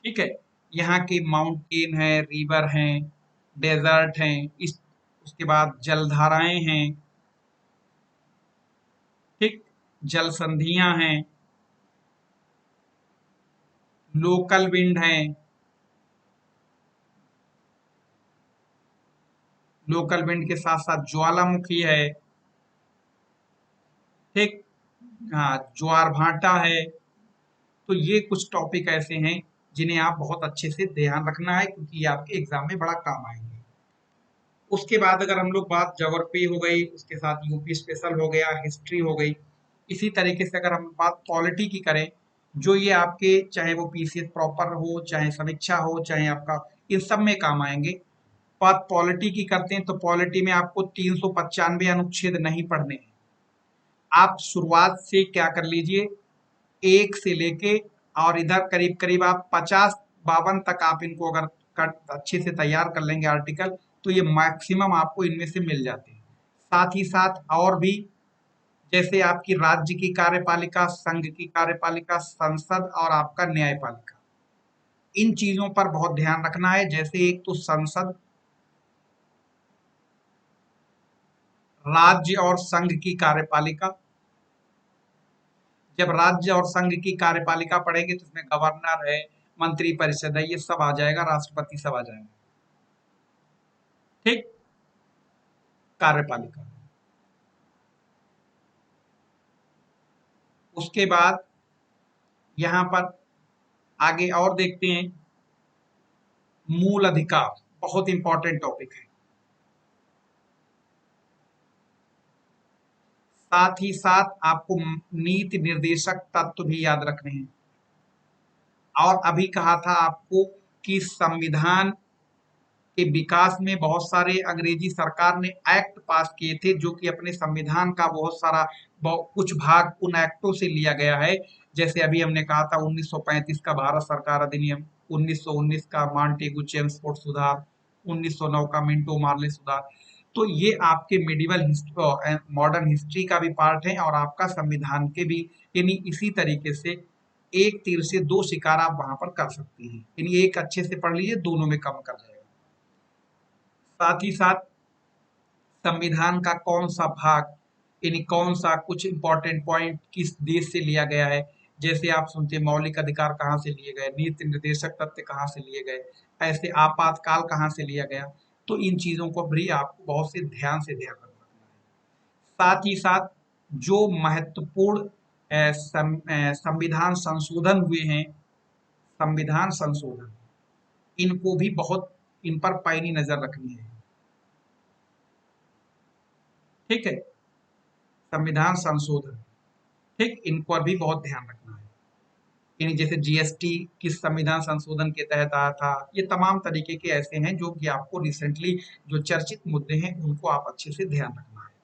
ठीक है, यहाँ के माउंटेन है, रिवर हैं, डेजर्ट हैं, इस उसके बाद जलधाराएं हैं, ठीक, जल संधियां हैं, लोकल विंड हैं, लोकल विंड के साथ साथ ज्वालामुखी है, ठीक, हाँ, ज्वार भाटा है। तो ये कुछ टॉपिक ऐसे हैं जिन्हें आप बहुत अच्छे से ध्यान रखना है, क्योंकि ये आपके एग्जाम में बड़ा काम आएंगे। उसके बाद अगर हम लोग बात ज्योग्राफी हो गई, उसके साथ यूपी स्पेशल हो गया, हिस्ट्री हो गई। इसी तरीके से अगर हम बात पॉलिटी की करें, जो ये आपके चाहे वो पीसीएस प्रॉपर हो, चाहे समीक्षा हो, चाहे आपका, इन सब में काम आएंगे। बात पॉलिटी की करते हैं तो पॉलिटी में आपको 395 अनुच्छेद नहीं पढ़ने हैं। आप शुरुआत से क्या कर लीजिए, एक से लेके और इधर करीब करीब आप 50-52 तक आप इनको अगर अच्छे से तैयार कर लेंगे आर्टिकल, तो ये मैक्सिमम आपको इनमें से मिल जाते हैं। साथ ही साथ और भी, जैसे आपकी राज्य की कार्यपालिका, संघ की कार्यपालिका, संसद और आपका न्यायपालिका, इन चीजों पर बहुत ध्यान रखना है। जैसे एक तो संसद, राज्य और संघ की कार्यपालिका, जब राज्य और संघ की कार्यपालिका पढ़ेंगे तो इसमें गवर्नर है, मंत्री परिषद है, ये सब आ जाएगा, राष्ट्रपति सब आ जाएगा। ठीक, कार्यपालिका। उसके बाद यहाँ पर आगे और देखते हैं, मूल अधिकार, बहुत इंपॉर्टेंट टॉपिक है। साथ ही साथ आपको नीति निर्देशक तत्व भी याद रखने हैं। और अभी कहा था आपको कि संविधान के विकास में बहुत सारे अंग्रेजी सरकार ने एक्ट पास किए थे, जो कि अपने संविधान का बहुत सारा कुछ भाग उन एक्टों से लिया गया है। जैसे अभी हमने कहा था 1935 का भारत सरकार अधिनियम, 1919 का मॉन्टेगू चेम्सफोर्ड सुधार, 1909 का मिंटो मार्ले सुधार। तो ये आपके मेडिवल मॉडर्न हिस्ट्री का भी पार्ट है और आपका संविधान के भी, यानी इसी तरीके से एक तीर से दो शिकार आप वहां पर कर सकते हैं। यानी एक अच्छे से पढ़ लीजिए, दोनों में कम कर जाएगा। साथ ही साथ संविधान का कौन सा भाग, यानी कौन सा कुछ इंपॉर्टेंट पॉइंट किस देश से लिया गया है। जैसे आप सुनते हैं मौलिक अधिकार कहाँ से लिए गए, नीति निर्देशक तत्व कहाँ से लिए गए, ऐसे आपातकाल कहाँ से लिया गया। तो इन चीजों को भी आपको बहुत से ध्यान रखना है। साथ ही साथ जो महत्वपूर्ण संविधान संशोधन हुए हैं, संविधान संशोधन, इनको भी बहुत, इन पर पैनी नजर रखनी है। ठीक है, संविधान संशोधन, ठीक, इन पर भी बहुत ध्यान रखना है। यानी जैसे जीएसटी किस संविधान संशोधन के तहत आया था, ये तमाम तरीके के ऐसे हैं जो कि आपको रिसेंटली जो चर्चित मुद्दे हैं उनको आप अच्छे से ध्यान रखना है।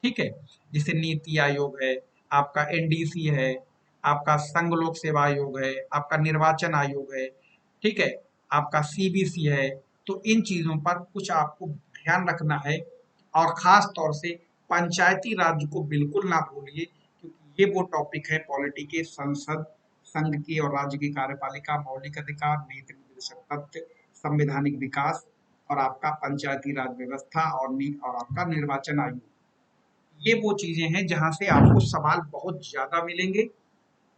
ठीक है, जैसे नीति आयोग है, आपका एनडीसी है, आपका संघ लोक सेवा आयोग है, आपका निर्वाचन आयोग है, ठीक है, आपका सीबीसी है। तो इन चीजों पर कुछ आपको ध्यान रखना है। और खास तौर से पंचायती राज को बिल्कुल ना भूलिए, क्योंकि ये वो टॉपिक है पॉलिटी के, संसद, संघ की और राज्य की कार्यपालिका, मौलिक अधिकार, नीति निर्देशक तत्व, संवैधानिक विकास और आपका पंचायती राज व्यवस्था और आपका निर्वाचन आयोग। ये वो चीजें हैं जहां से आपको सवाल बहुत ज्यादा मिलेंगे।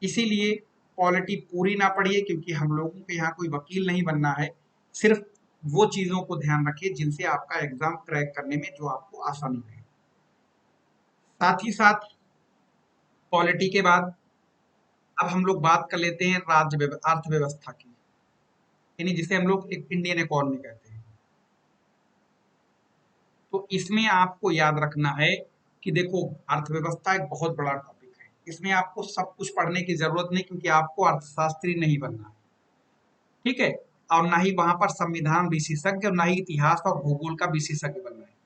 इसीलिए पॉलिटी पूरी ना पढ़िए, क्योंकि हम लोगों के यहाँ कोई वकील नहीं बनना है। सिर्फ वो चीजों को ध्यान रखिए जिनसे आपका एग्जाम क्रैक करने में जो आपको आसानी रहे। साथ ही साथ पॉलिटी के बाद अब हम लोग बात कर लेते हैं अर्थव्यवस्था की, यानी जिसे हम लोग एक इंडियन इकोनॉमी कहते हैं। तो इसमें आपको याद रखना है कि देखो, अर्थव्यवस्था एक बहुत बड़ा टॉपिक है। इसमें आपको सब कुछ पढ़ने की जरूरत नहीं, क्योंकि आपको अर्थशास्त्री नहीं बनना है। ठीक है, और ना ही वहां पर संविधान विशेषज्ञ और ना ही इतिहास और भूगोल का विशेषज्ञ बनना है।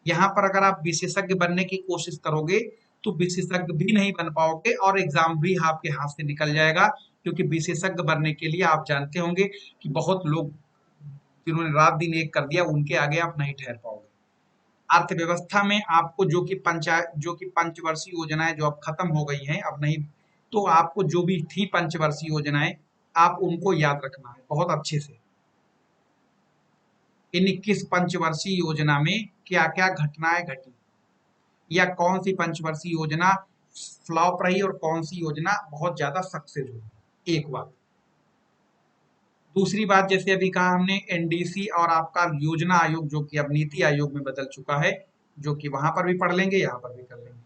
यहाँ पर अगर आप विशेषज्ञ बनने की कोशिश करोगे तो विशेषज्ञ भी नहीं बन पाओगे और एग्जाम भी आपके हाथ से निकल जाएगा। क्योंकि विशेषज्ञ बनने के लिए आप जानते होंगे कि बहुत लोग जिन्होंने रात दिन एक कर दिया, उनके आगे आप नहीं ठहर पाओगे। अर्थव्यवस्था में आपको जो कि पंचवर्षीय योजनाएं जो अब खत्म हो गई हैं, अब नहीं, तो आपको जो भी थी पंचवर्षीय योजनाएं, आप उनको याद रखना है बहुत अच्छे से। इन 21 पंचवर्षीय योजना में क्या क्या घटनाएं घटी, या कौन सी पंचवर्षीय योजना फ्लॉप रही और कौन सी योजना बहुत ज्यादा सक्सेस हुई, एक बात। दूसरी बात, जैसे अभी कहा हमने, एनडीसी और आपका योजना आयोग जो कि अब नीति आयोग में बदल चुका है, जो कि वहां पर भी पढ़ लेंगे, यहाँ पर भी कर लेंगे।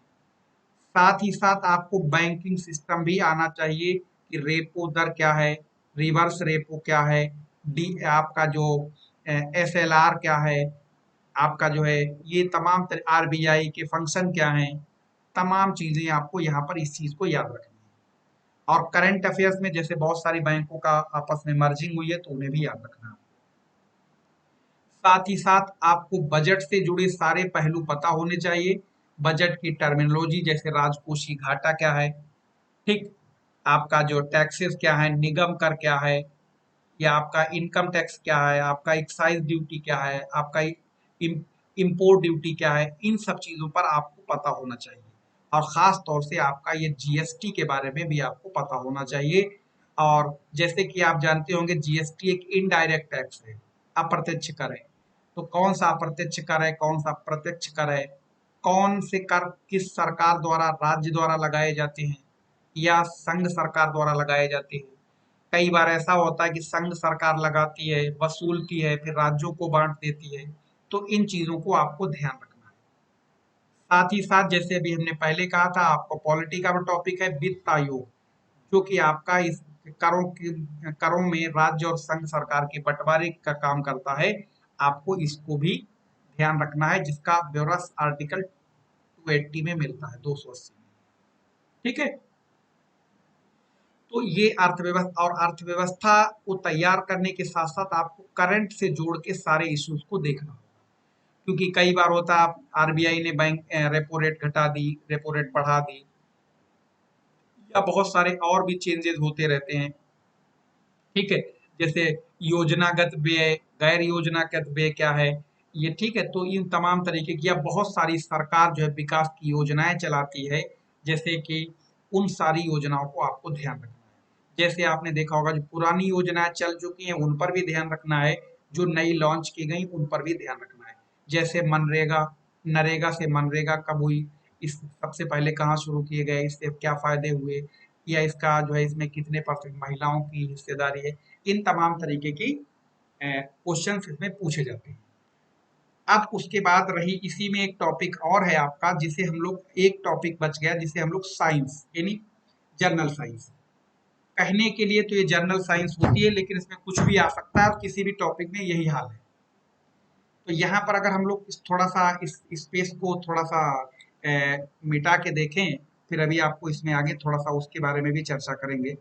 साथ ही साथ आपको बैंकिंग सिस्टम भी आना चाहिए कि रेपो दर क्या है, रिवर्स रेपो क्या है, डी आपका जो एसएलआर क्या है, आपका जो है ये तमाम आरबीआई के फंक्शन क्या हैं, तमाम चीजें आपको यहाँ पर इस चीज को याद रखनी है। और करंट अफेयर्स में जैसे बहुत सारी बैंकों का आपस में मर्जिंग हुई है, तो उन्हें भी याद रखना है। साथ ही साथ आपको बजट से जुड़े सारे पहलू पता होने चाहिए। बजट की टर्मिनोलॉजी, जैसे राजकोषीय घाटा क्या है, ठीक, आपका जो टैक्सेस क्या है, निगम कर क्या है, या आपका इनकम टैक्स क्या है, आपका एक्साइज ड्यूटी क्या है, आपका इम्पोर्ट ड्यूटी क्या है, इन सब चीजों पर आपको पता होना चाहिए। और खास तौर से आपका ये जीएसटी के बारे में भी आपको पता होना चाहिए। और जैसे कि आप जानते होंगे, जीएसटी एक इनडायरेक्ट टैक्स है, अप्रत्यक्ष कर है। तो कौन सा अप्रत्यक्ष कर है, कौन सा प्रत्यक्ष कर है, कौन से कर किस सरकार द्वारा, राज्य द्वारा लगाए जाते हैं, या संघ सरकार द्वारा लगाए जाते हैं। कई बार ऐसा होता है कि संघ सरकार लगाती है, वसूलती है, फिर राज्यों को बांट देती है। तो इन चीजों को आपको ध्यान रखना है। साथ ही साथ जैसे अभी हमने पहले कहा था, आपको पॉलिटी का टॉपिक है वित्त आयोग, जो कि आपका इस करों में राज्य और संघ सरकार के बंटवारे का काम करता है। आपको इसको भी ध्यान रखना है, जिसका ब्यौरा आर्टिकल 280 में मिलता है, 280 में। ठीक है। तो ये अर्थव्यवस्था, और अर्थव्यवस्था को तैयार करने के साथ साथ आपको करंट से जोड़ के सारे इश्यूज को देखना होगा, क्योंकि कई बार होता है आरबीआई ने बैंक रेपो रेट घटा दी, रेपो रेट बढ़ा दी, या बहुत सारे और भी चेंजेस होते रहते हैं। ठीक है। जैसे योजनागत व्यय, गैर योजनागत व्यय क्या है ये, ठीक है। तो इन तमाम तरीके की, या बहुत सारी सरकार जो है विकास की योजनाएं चलाती है, जैसे कि उन सारी योजनाओं को आपको ध्यान रखना है। जैसे आपने देखा होगा जो पुरानी योजनाएं चल चुकी हैं उन पर भी ध्यान रखना है, जो नई लॉन्च की गई उन पर भी ध्यान रखना है। जैसे मनरेगा, नरेगा से मनरेगा कब हुई, इस सबसे पहले कहाँ शुरू किए गए, इससे क्या फायदे हुए, या इसका जो है इसमें कितने परसेंट महिलाओं की हिस्सेदारी है। इन तमाम तरीके की क्वेश्चन इसमें पूछे जाते हैं। अब उसके बाद रही इसी में एक टॉपिक और है आपका, जिसे हम लोग, एक टॉपिक बच गया जिसे हम लोग साइंस यानी जनरल साइंस कहने के लिए, तो ये जनरल साइंस होती है, लेकिन इसमें कुछ भी आ सकता है और किसी भी टॉपिक में यही हाल है। तो यहाँ पर अगर हम लोग थोड़ा सा इस स्पेस को थोड़ा सा मिटा के देखें, फिर अभी आपको इसमें आगे थोड़ा सा उसके बारे में भी चर्चा करेंगे।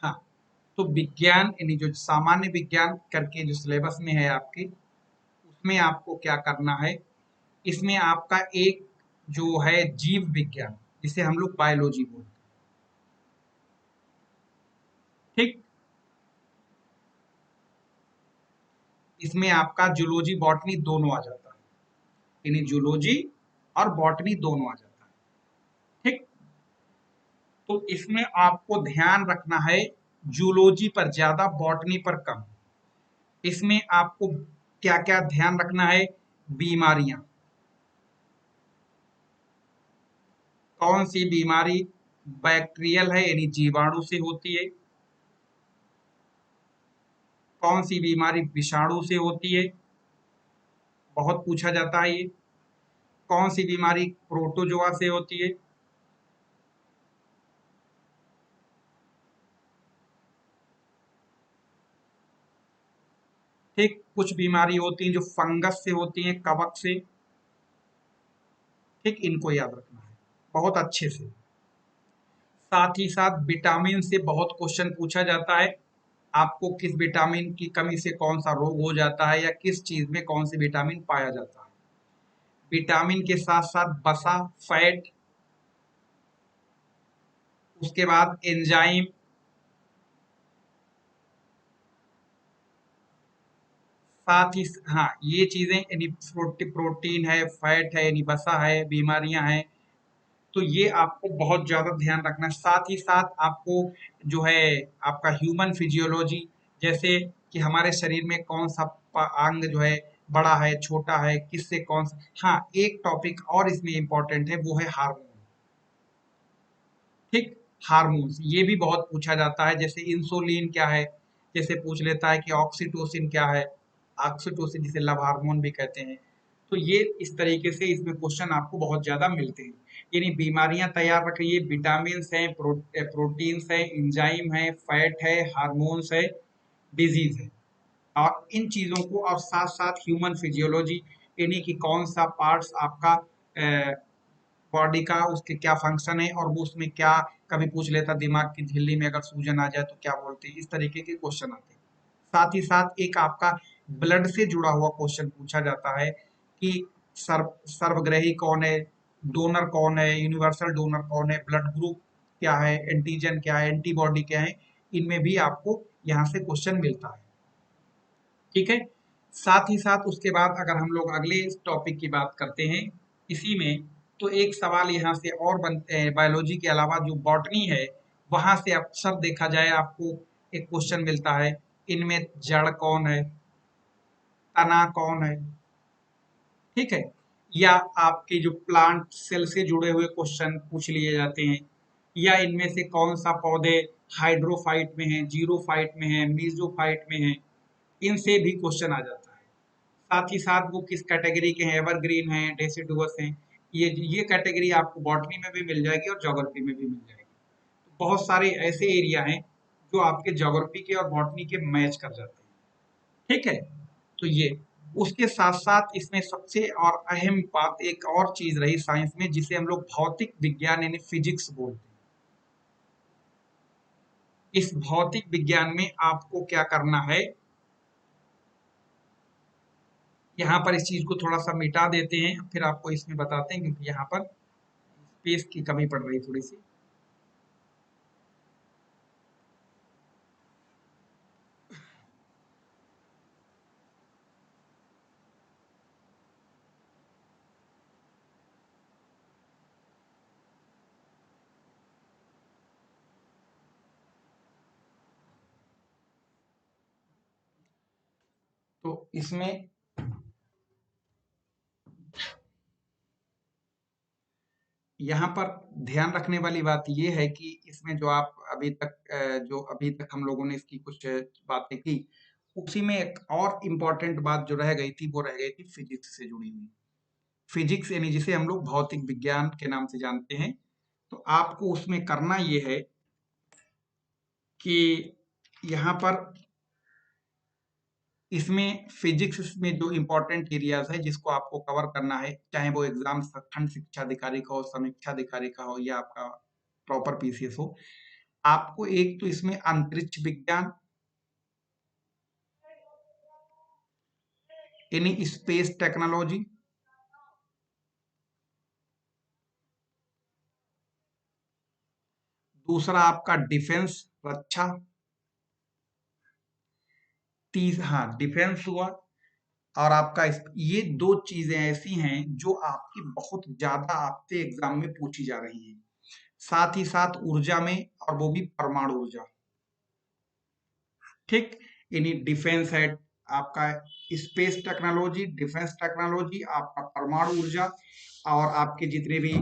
हाँ, तो विज्ञान यानी जो सामान्य विज्ञान करके जो सिलेबस में है आपके, उसमें आपको क्या करना है, इसमें आपका एक जो है जीव विज्ञान, जिसे हम लोग बायोलॉजी बोलते हैं। ठीक। इसमें आपका जूलॉजी बॉटनी दोनों आ जाता है, यानी जूलॉजी और बॉटनी दोनों आ जाता है। ठीक। तो इसमें आपको ध्यान रखना है, जूलॉजी पर ज्यादा, बॉटनी पर कम। इसमें आपको क्या क्या ध्यान रखना है, बीमारियां, कौन सी बीमारी बैक्टीरियल है यानी जीवाणु से होती है, कौन सी बीमारी विषाणु से होती है, बहुत पूछा जाता है ये, कौन सी बीमारी प्रोटोजोआ से होती है। ठीक। कुछ बीमारी होती हैं जो फंगस से होती हैं, कवक से। ठीक। इनको याद रखना है बहुत अच्छे से। साथ ही साथ विटामिन से बहुत क्वेश्चन पूछा जाता है, आपको किस विटामिन की कमी से कौन सा रोग हो जाता है, या किस चीज में कौन सी विटामिन पाया जाता है। विटामिन के साथ साथ वसा, फैट, उसके बाद एंजाइम, साथ ही हाँ ये चीजें यानी प्रोटीन है, फैट है यानी वसा है, बीमारियां हैं, तो ये आपको बहुत ज्यादा ध्यान रखना है। साथ ही साथ आपको जो है आपका ह्यूमन फिजियोलॉजी, जैसे कि हमारे शरीर में कौन सा अंग जो है बड़ा है, छोटा है, किससे कौन सा। हाँ, एक टॉपिक और इसमें इंपॉर्टेंट है, वो है हार्मोन। ठीक। हार्मोन्स ये भी बहुत पूछा जाता है, जैसे इंसुलिन क्या है, जैसे पूछ लेता है कि ऑक्सीटोसिन क्या है, ऑक्सीटोसिन जिसे लव हार्मोन भी कहते हैं। तो ये इस तरीके से इसमें क्वेश्चन आपको बहुत ज्यादा मिलते हैं। यानी बीमारियां तैयार रखिए, विटामिन है, प्रोटीन्स है, इंजाइम है, फैट है, हार्मोन्स है, डिजीज है, और इन चीजों को, और साथ साथ ह्यूमन फिजियोलॉजी, यानी कि कौन सा पार्ट्स आपका बॉडी का, उसके क्या फंक्शन है, और वो उसमें क्या, कभी पूछ लेता दिमाग की झिल्ली में अगर सूजन आ जाए तो क्या बोलते हैं, इस तरीके के क्वेश्चन आते हैं। साथ ही साथ एक आपका ब्लड से जुड़ा हुआ क्वेश्चन पूछा जाता है कि सर्वग्राही कौन है, डोनर कौन है, यूनिवर्सल डोनर कौन है, ब्लड ग्रुप क्या है, एंटीजन क्या है, एंटीबॉडी क्या है, इनमें भी आपको यहाँ से क्वेश्चन मिलता है। ठीक है। साथ ही साथ उसके बाद अगर हम लोग अगले टॉपिक की बात करते हैं इसी में, तो एक सवाल यहाँ से और बनते हैं, बायोलॉजी के अलावा जो बॉटनी है वहां से अक्सर देखा जाए आपको एक क्वेश्चन मिलता है, इनमें जड़ कौन है, तना कौन है। ठीक है। या आपके जो प्लांट सेल से जुड़े हुए क्वेश्चन पूछ लिए जाते हैं, या इनमें से कौन सा पौधे हाइड्रोफाइट में है, जीरोफाइट में है, मीजोफाइट में है, इनसे भी क्वेश्चन आ जाता है। साथ ही साथ वो किस कैटेगरी के हैं, एवरग्रीन हैं, डेसिडुअस हैं, ये कैटेगरी आपको बॉटनी में भी मिल जाएगी और ज्योग्राफी में भी मिल जाएगी। तो बहुत सारे ऐसे एरिया हैं जो आपके ज्योग्राफी के और बॉटनी के मैच कर जाते हैं। ठीक है। तो ये उसके साथ साथ इसमें सबसे और अहम बात एक और चीज रही साइंस में, जिसे हम लोग भौतिक विज्ञान यानी फिजिक्स बोलते हैं। इस भौतिक विज्ञान में आपको क्या करना है, यहाँ पर इस चीज को थोड़ा सा मिटा देते हैं, फिर आपको इसमें बताते हैं, क्योंकि यहाँ पर स्पेस की कमी पड़ रही थोड़ी सी। तो इसमें यहाँ पर ध्यान रखने वाली बात ये है कि इसमें जो आप अभी तक जो अभी तक हम लोगों ने इसकी कुछ बातें की, उसी में एक और इम्पोर्टेंट बात जो रह गई थी वो रह गई थी फिजिक्स से जुड़ी हुई। फिजिक्स यानी जिसे हम लोग भौतिक विज्ञान के नाम से जानते हैं। तो आपको उसमें करना ये है कि यहाँ पर इसमें फिजिक्स में जो इम्पोर्टेंट एरियाज है जिसको आपको कवर करना है, चाहे वो एग्जाम खंड शिक्षा अधिकारी का हो, समीक्षा अधिकारी का हो, या आपका प्रॉपर पीसीएस हो, आपको एक तो इसमें अंतरिक्ष विज्ञान यानी स्पेस टेक्नोलॉजी, दूसरा आपका डिफेंस रक्षा, तीस हाँ डिफेंस हुआ, और आपका ये दो चीजें ऐसी हैं जो आपकी बहुत ज्यादा आपसे एग्जाम में पूछी जा रही हैं। साथ ही साथ ऊर्जा में, और वो भी परमाणु ऊर्जा। ठीक। यानी डिफेंस है आपका, स्पेस टेक्नोलॉजी, डिफेंस टेक्नोलॉजी, आपका परमाणु ऊर्जा, और आपके जितने भी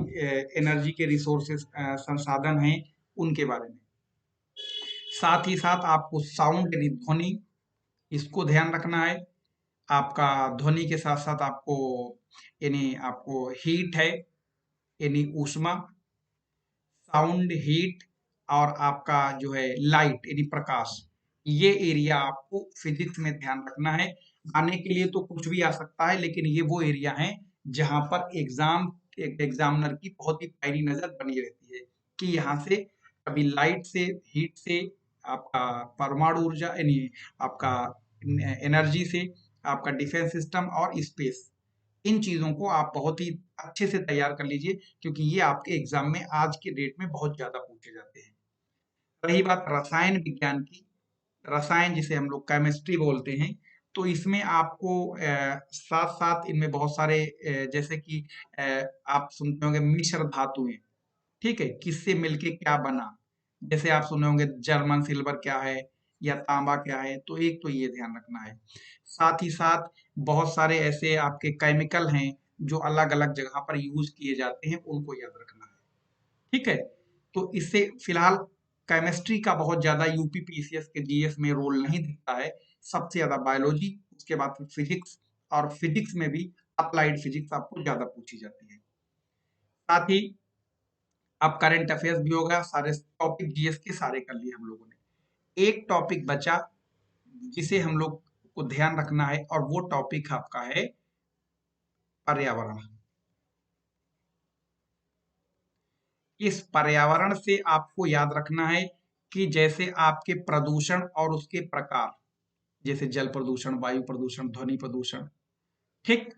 एनर्जी के रिसोर्सेस संसाधन हैं उनके बारे में। साथ ही साथ आपको साउंड यानी ध्वनि, इसको ध्यान रखना है। आपका ध्वनि के साथ साथ आपको यानी आपको हीट है यानी ऊष्मा, साउंड, हीट, और आपका जो है लाइट यानी प्रकाश, ये एरिया आपको फिजिक्स में ध्यान रखना है। आने के लिए तो कुछ भी आ सकता है, लेकिन ये वो एरिया है जहां पर एग्जामिनर की बहुत ही पैनी नजर बनी रहती है कि यहाँ से कभी लाइट से, हीट से, आपका परमाणु ऊर्जा यानी आपका एनर्जी से, आपका डिफेंस सिस्टम और स्पेस, इन चीजों को आप बहुत ही अच्छे से तैयार कर लीजिए, क्योंकि ये आपके एग्जाम में आज के डेट में बहुत ज्यादा पूछे जाते हैं। रही बात रसायन विज्ञान की, रसायन जिसे हम लोग केमिस्ट्री बोलते हैं, तो इसमें आपको साथ साथ इनमें बहुत सारे जैसे कि अ, आप सुनते होंगे मिश्र धातुएं, ठीक है, किससे मिलके क्या बना, जैसे आप सुने होंगे जर्मन सिल्वर क्या है, या तांबा क्या है, तो एक तो ये ध्यान रखना है। साथ ही साथ बहुत सारे ऐसे आपके केमिकल हैं जो अलग अलग जगह पर यूज किए जाते हैं, उनको याद रखना है। ठीक है। तो इससे फिलहाल केमिस्ट्री का बहुत ज्यादा यूपी पीसीएस के जीएस में रोल नहीं दिखता है। सबसे ज्यादा बायोलॉजी, उसके बाद फिर फिजिक्स, और फिजिक्स में भी अप्लाइड फिजिक्स आपको ज्यादा पूछी जाती है। साथ ही अब करंट अफेयर्स भी होगा, सारे टॉपिक जीएस के सारे कर लिए हम लोगों ने। एक टॉपिक बचा जिसे हम लोग को ध्यान रखना है, और वो टॉपिक आपका है पर्यावरण। इस पर्यावरण से आपको याद रखना है कि जैसे आपके प्रदूषण और उसके प्रकार, जैसे जल प्रदूषण, वायु प्रदूषण, ध्वनि प्रदूषण, ठीक,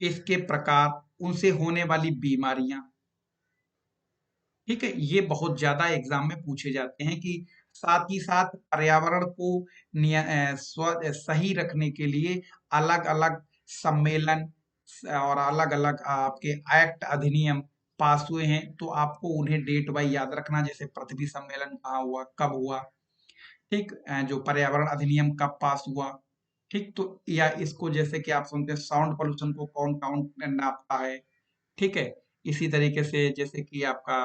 इसके प्रकार, उनसे होने वाली बीमारियां, ठीक है, ये बहुत ज्यादा एग्जाम में पूछे जाते हैं कि साथ ही साथ पर्यावरण को सही रखने के लिए अलग अलग सम्मेलन और अलग अलग आपके एक्ट अधिनियम पास हुए हैं, तो आपको उन्हें डेट वाइज याद रखना, जैसे पृथ्वी सम्मेलन कहाँ हुआ, कब हुआ, ठीक, जो पर्यावरण अधिनियम कब पास हुआ, ठीक, तो या इसको जैसे कि आप सुनते हैं साउंड पोल्यूशन को कौन काउंट नापता है, ठीक है, इसी तरीके से जैसे कि आपका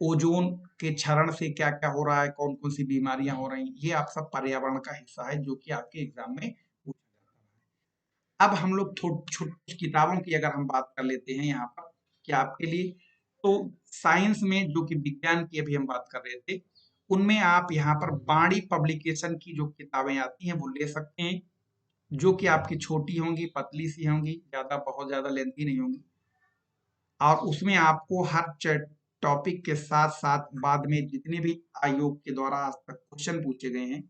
ओजोन के क्षरण से क्या क्या हो रहा है, कौन कौन सी बीमारियां हो रही हैं, ये आप सब पर्यावरण का हिस्सा है जो कि आपके एग्जाम में पूछा जाता है। अब हम लोग छोटी किताबों की अगर हम बात कर लेते हैं यहाँ पर कि आपके लिए, तो साइंस में जो कि विज्ञान की अभी हम बात कर रहे थे, उनमें आप यहाँ पर बाणी पब्लिकेशन की जो किताबें आती हैं वो ले सकते हैं, जो कि आपकी छोटी होंगी, पतली सी होंगी, ज्यादा बहुत ज्यादा लेंथी नहीं होंगी, और उसमें आपको हर टॉपिक के साथ साथ बाद में जितने भी आयोग के द्वारा आज तक क्वेश्चन पूछे गए हैं,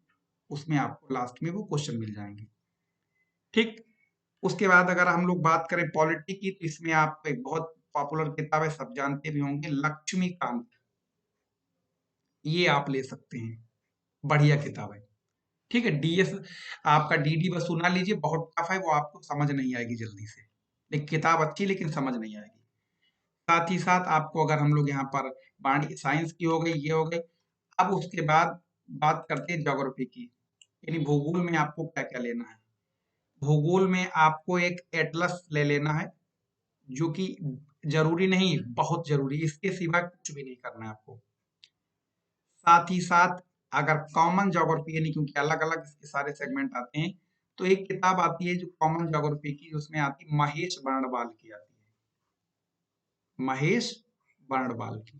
उसमें आपको लास्ट में वो क्वेश्चन मिल जाएंगे, ठीक। उसके बाद अगर हम लोग बात करें पॉलिटी की, तो इसमें आपको एक बहुत पॉपुलर किताब है, सब जानते भी होंगे, लक्ष्मीकांत, ये आप ले सकते हैं, बढ़िया किताब है, ठीक है। डीएस आपका डीडी बस सुना लीजिए, बहुत टफ है, वो आपको समझ नहीं आएगी जल्दी से, लेकिन किताब अच्छी लेकिन समझ नहीं आएगी। साथ ही साथ आपको अगर हम लोग यहाँ पर बाणी साइंस की हो गई, ये हो गई। अब उसके बाद बात करते हैं ज्योग्राफी की, यानी भूगोल में आपको क्या क्या लेना है। भूगोल में आपको एक एटलस ले लेना है, जो कि जरूरी नहीं, बहुत जरूरी, इसके सिवा कुछ भी नहीं करना है आपको। साथ ही साथ अगर कॉमन ज्योग्राफी, यानी क्योंकि अलग अलग इसके सारे सेगमेंट आते हैं, तो एक किताब आती है जो कॉमन ज्योग्राफी की, उसमें आती है महेश बर्णवाल की आती है, महेश बर्णवाल की,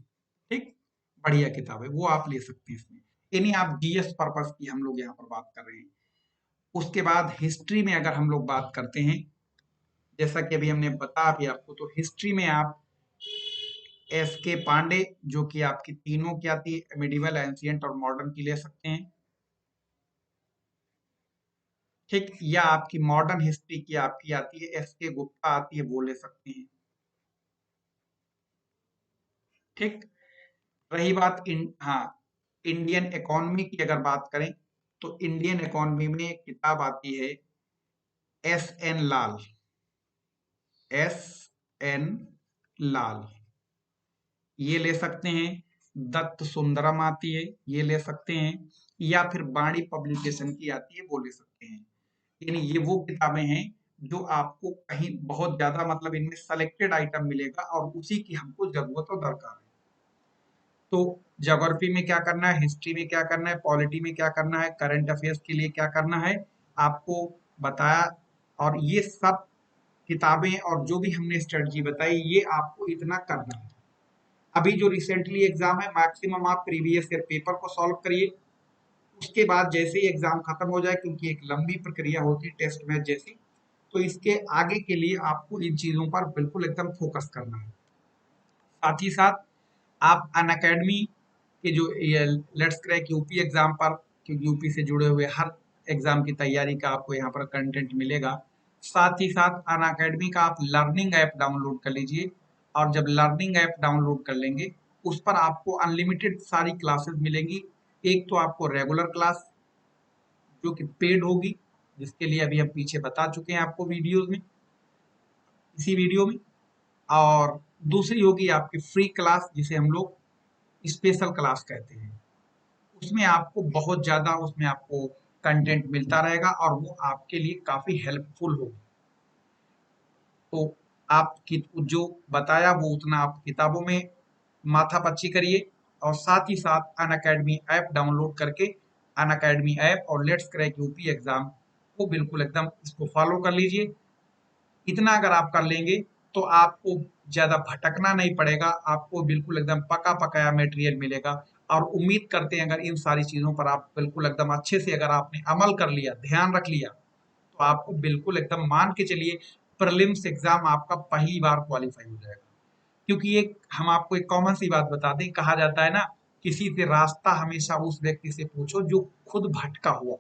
ठीक, बढ़िया किताब है, वो आप ले सकते हैं इसमें, यानी आप डीएस पर्पस की हम लोग यहाँ पर बात कर रहे हैं। उसके बाद हिस्ट्री में अगर हम लोग बात करते हैं, जैसा कि अभी हमने बताया भी आपको, तो हिस्ट्री में आप एस के पांडे, जो कि आपकी तीनों की आती है, मिडिवल, एंशियंट और मॉडर्न की ले सकते हैं, ठीक, या आपकी मॉडर्न हिस्ट्री की आपकी आती है एस के गुप्ता आती है, वो ले सकते हैं, ठीक। रही बात हाँ, इंडियन इकोनॉमी की अगर बात करें, तो इंडियन इकोनॉमी में एक किताब आती है एस एन लाल, एस एन लाल, ये ले सकते हैं। दत्त सुंदरम आती है, ये ले सकते हैं, या फिर बाणी पब्लिकेशन की आती है, वो ले सकते हैं। यानी ये वो किताबें हैं जो आपको कहीं बहुत ज्यादा, मतलब इनमें सेलेक्टेड आइटम मिलेगा और उसी की हमको जरूरत और दरकार है। तो ज्योग्राफी में क्या करना है, हिस्ट्री में क्या करना है, पॉलिटी में क्या करना है, करंट अफेयर्स के लिए क्या करना है, आपको बताया। और ये सब किताबें और जो भी हमने स्ट्रेटजी बताई, ये आपको इतना करना है। अभी जो रिसेंटली एग्जाम है, मैक्सिमम आप प्रीवियस ईयर पेपर को सॉल्व करिए, उसके बाद जैसे ही एग्जाम खत्म हो जाए, क्योंकि एक लंबी प्रक्रिया होती है टेस्ट मैच जैसी, तो इसके आगे के लिए आपको इन चीजों पर बिल्कुल एकदम फोकस करना है। साथ ही साथ आप अनअकैडमी के जो लेट्स क्रैक यूपी एग्जाम पर, क्योंकि यूपी से जुड़े हुए हर एग्जाम की तैयारी का आपको यहाँ पर कंटेंट मिलेगा। साथ ही साथ अनअकैडमी का आप लर्निंग ऐप डाउनलोड कर लीजिए, और जब लर्निंग ऐप डाउनलोड कर लेंगे, उस पर आपको अनलिमिटेड सारी क्लासेस मिलेंगी। एक तो आपको रेगुलर क्लास जो कि पेड होगी, जिसके लिए अभी हम पीछे बता चुके हैं आपको वीडियोज में, इसी वीडियो में। और दूसरी होगी आपकी फ्री क्लास, जिसे हम लोग स्पेशल क्लास कहते हैं। उसमें आपको बहुत ज्यादा, उसमें आपको कंटेंट मिलता रहेगा और वो आपके लिए काफी हेल्पफुल होगी। तो आप जो बताया वो उतना आप किताबों में माथापच्ची करिए, और साथ ही साथ अनअकैडमी ऐप डाउनलोड करके अनअकैडमी ऐप और लेट्स क्रैक यूपी एग्जाम को बिल्कुल एकदम इसको फॉलो कर लीजिए। इतना अगर आप कर लेंगे, तो आपको ज्यादा भटकना नहीं पड़ेगा, आपको बिल्कुल एकदम पका पकाया मटेरियल मिलेगा। और उम्मीद करते हैं अगर इन सारी चीजों पर आप बिल्कुल एकदम अच्छे से अगर आपने अमल कर लिया, ध्यान रख लिया, तो आपको बिल्कुल एकदम मान के चलिए प्रीलिम्स एग्जाम आपका पहली बार क्वालिफाई हो जाएगा। क्योंकि एक हम आपको एक कॉमन सी बात बता दें, कहा जाता है ना, किसी से रास्ता हमेशा उस व्यक्ति से पूछो जो खुद भटका हुआ,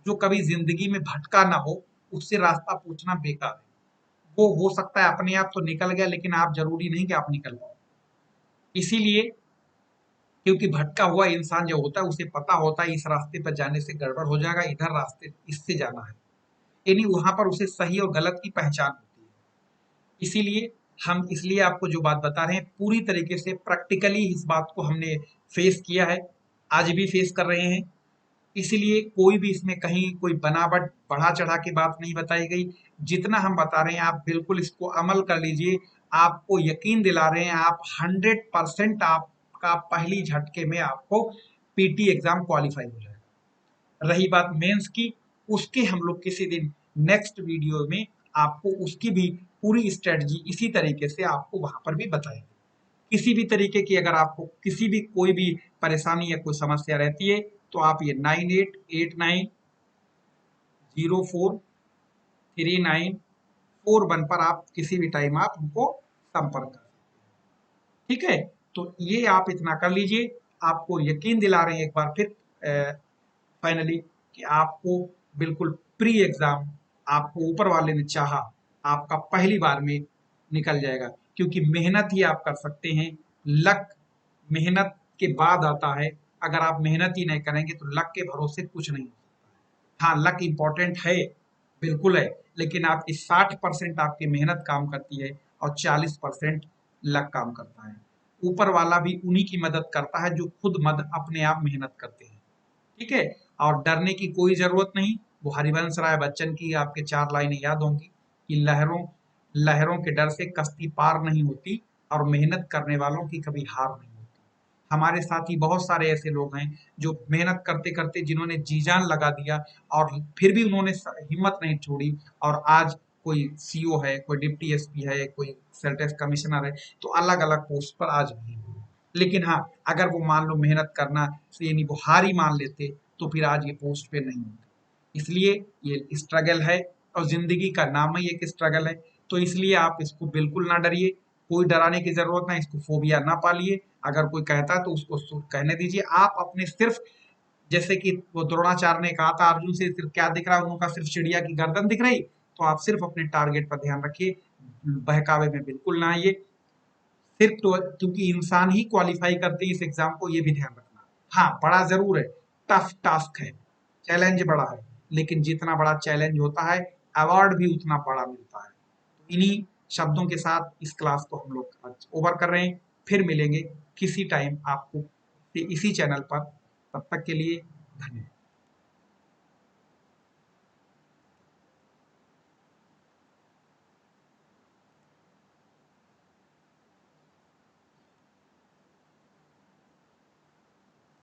जो कभी जिंदगी में भटका ना हो, उससे रास्ता पूछना बेकार है। वो हो सकता है अपने आप तो निकल गया, लेकिन आप जरूरी नहीं कि आप निकल पाओ। इसीलिए, क्योंकि भटका हुआ इंसान जो होता है उसे पता होता है इस रास्ते पर जाने से गड़बड़ हो जाएगा, इधर रास्ते इससे जाना है, यानी वहां पर उसे सही और गलत की पहचान होती है। इसीलिए हम इसलिए आपको जो बात बता रहे हैं पूरी तरीके से प्रैक्टिकली इस बात को हमने फेस किया है, आज भी फेस कर रहे हैं। इसीलिए कोई भी इसमें कहीं कोई बनावट बढ़ा चढ़ा के बात नहीं बताई गई। जितना हम बता रहे हैं आप बिल्कुल इसको अमल कर लीजिए। आपको यकीन दिला रहे हैं, आप 100% आपका पहली झटके में आपको पीटी एग्जाम क्वालिफाई हो जाएगा। रही बात मेंस की, उसके हम लोग किसी दिन नेक्स्ट वीडियो में आपको उसकी भी पूरी स्ट्रेटजी इसी तरीके से आपको वहां पर भी बताएंगे। किसी भी तरीके की अगर आपको किसी भी कोई भी परेशानी या कोई समस्या रहती है तो आप ये 9889043941 पर आप किसी भी टाइम आप हमको संपर्क कर सकते हैं। ठीक है, तो ये आप इतना कर लीजिए। आपको यकीन दिला रहे हैं एक बार फिर फाइनली कि आपको बिल्कुल प्री एग्जाम आपको ऊपर वाले ने चाहा आपका पहली बार में निकल जाएगा, क्योंकि मेहनत ही आप कर सकते हैं। लक मेहनत के बाद आता है, अगर आप मेहनत ही नहीं करेंगे तो लक के भरोसे कुछ नहीं हो सकता है। हाँ, लक इम्पोर्टेंट है, बिल्कुल है, लेकिन आपकी 60% आपकी मेहनत काम करती है और 40% लक काम करता है। ऊपर वाला भी उन्हीं की मदद करता है जो खुद अपने आप मेहनत करते हैं। ठीक है, और डरने की कोई जरूरत नहीं। वो हरिवंश राय बच्चन की आपके 4 लाइनें याद होंगी कि लहरों लहरों के डर से कश्ती पार नहीं होती और मेहनत करने वालों की कभी हार नहीं होती। हमारे साथ ही बहुत सारे ऐसे लोग हैं जो मेहनत करते करते जिन्होंने जी जान लगा दिया और फिर भी उन्होंने हिम्मत नहीं छोड़ी, और आज कोई सीओ है, कोई डिप्टी एसपी है, कोई सेल टैक्स कमिश्नर है, तो अलग अलग पोस्ट पर आज भी हैं। लेकिन हाँ, अगर वो मान लो मेहनत करना से यानी वो हार ही मान लेते तो फिर आज ये पोस्ट पे नहीं होते। इसलिए ये स्ट्रगल है, और जिंदगी का नाम ही एक स्ट्रगल है। तो इसलिए आप इसको बिल्कुल ना डरिए, कोई डराने की जरूरत नहीं, इसको फोबिया ना पालिए। अगर कोई कहता है तो उसको कहने दीजिए। आप अपने सिर्फ, जैसे कि वो द्रोणाचार्य ने कहा था अर्जुन से, सिर्फ क्या दिख रहा है उनका, सिर्फ चिड़िया की गर्दन दिख रही, तो आप सिर्फ अपने टारगेट पर ध्यान रखिए, बहकावे में बिल्कुल ना आइए। सिर्फ तो क्योंकि इंसान ही क्वालिफाई करते हैं इस एग्जाम को, ये भी ध्यान रखना। हाँ, बड़ा जरूर है, टफ टास्क है, चैलेंज बड़ा है, लेकिन जितना बड़ा चैलेंज होता है अवार्ड भी उतना बड़ा मिलता है। तो इन्हीं शब्दों के साथ इस क्लास को हम लोग आज ओवर कर रहे हैं। फिर मिलेंगे किसी टाइम आपको इसी चैनल पर, तब तक के लिए धन्यवाद।